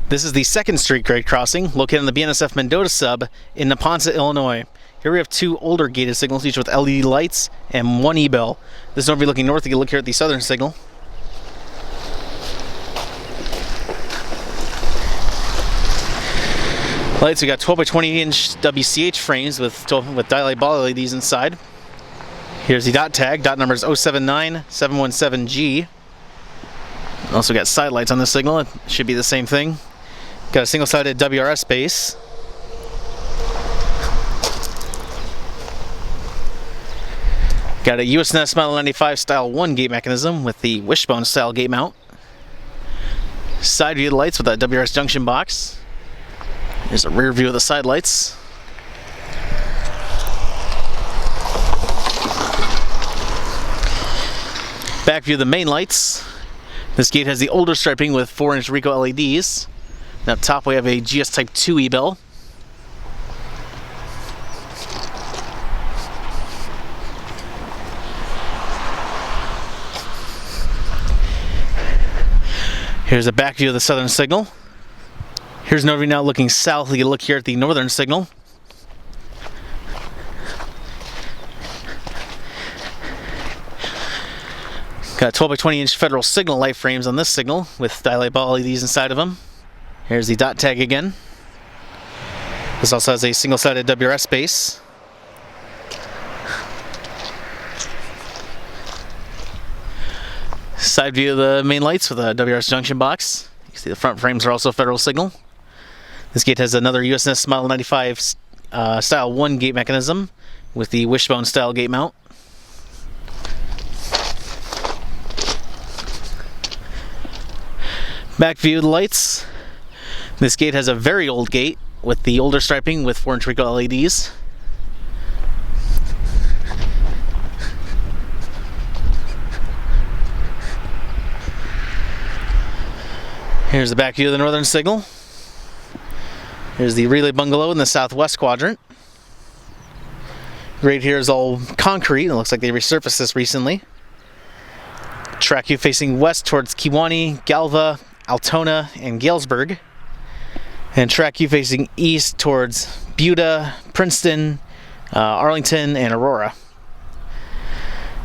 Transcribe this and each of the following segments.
This is the 2nd Street grade crossing located on the BNSF Mendota Sub in Neponset, Illinois. Here we have 2 older gated signals, each with LED lights and 1 E-bell. This is over looking north. You can look here at the southern signal. Lights, we got 12 by 20 inch WCH frames with Dialight ball LEDs inside. Here's the dot tag. Dot number is 079717G. Also got side lights on this signal. It should be the same thing. Got a single-sided WRRS base. Got a US&S Model 95 Style 1 gate mechanism with the wishbone style gate mount. Side view lights with that WRRS junction box. Here's a rear view of the side lights. Back view of the main lights. This gate has the older striping with 4-inch RECO LEDs. Now up top we have a GS Type 2 E-bell. Here's a back view of the southern signal. Here's an overview now looking south. You can look here at the northern signal. Got 12 by 20 inch federal signal light frames on this signal with Dialight ball LEDs inside of them. Here's the dot tag again. This also has a single-sided WRS base. Side view of the main lights with a WRS junction box. You can see the front frames are also federal signal. This gate has another US&S Model 95 Style 1 gate mechanism with the wishbone style gate mount. Back view of the lights. This gate has a very old gate with the older striping with 4-inch RECO LEDs. Here's the back view of the northern signal. Here's the relay bungalow in the southwest quadrant. Right here is all concrete. It looks like they resurfaced this recently. Track view facing west towards Kewanee, Galva, Altona, and Galesburg. And track view facing east towards Buda, Princeton, Arlington, and Aurora.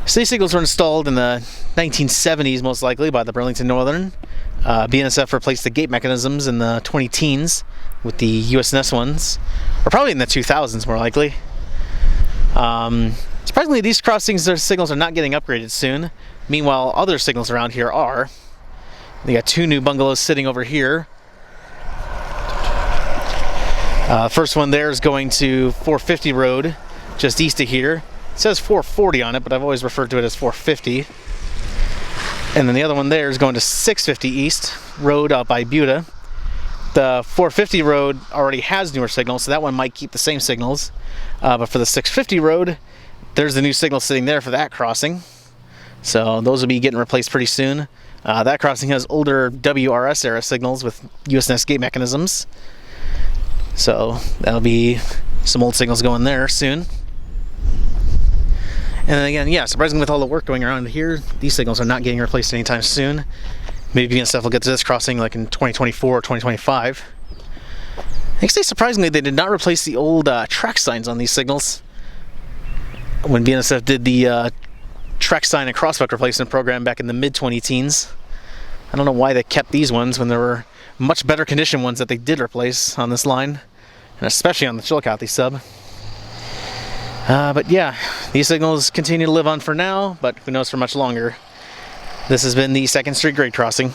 So these signals were installed in the 1970s, most likely, by the Burlington Northern. BNSF replaced the gate mechanisms in the 20-teens with the US&S ones, or probably in the 2000s, more likely. Surprisingly, these crossings, their signals are not getting upgraded soon. Meanwhile, other signals around here are. They got 2 new bungalows sitting over here. First one there is going to 450 Road, just east of here. It says 440 on it, but I've always referred to it as 450. And then the other one there is going to 650 East Road out by Buda. The 450 Road already has newer signals, so that one might keep the same signals. But for the 650 Road, there's the new signal sitting there for that crossing. So those will be getting replaced pretty soon. That crossing has older WRRS era signals with US&S gate mechanisms. So that'll be some old signals going there soon. And then again, yeah, surprisingly with all the work going around here, these signals are not getting replaced anytime soon. Maybe BNSF will get to this crossing like in 2024 or 2025. Actually, surprisingly, they did not replace the old track signs on these signals. When BNSF did the track sign and crosswalk replacement program back in the mid-20-teens. I don't know why they kept these ones when there were much better condition ones that they did replace on this line, and especially on the Chillicothe sub. But yeah, these signals continue to live on for now, but who knows for much longer. This has been the 2nd Street grade crossing.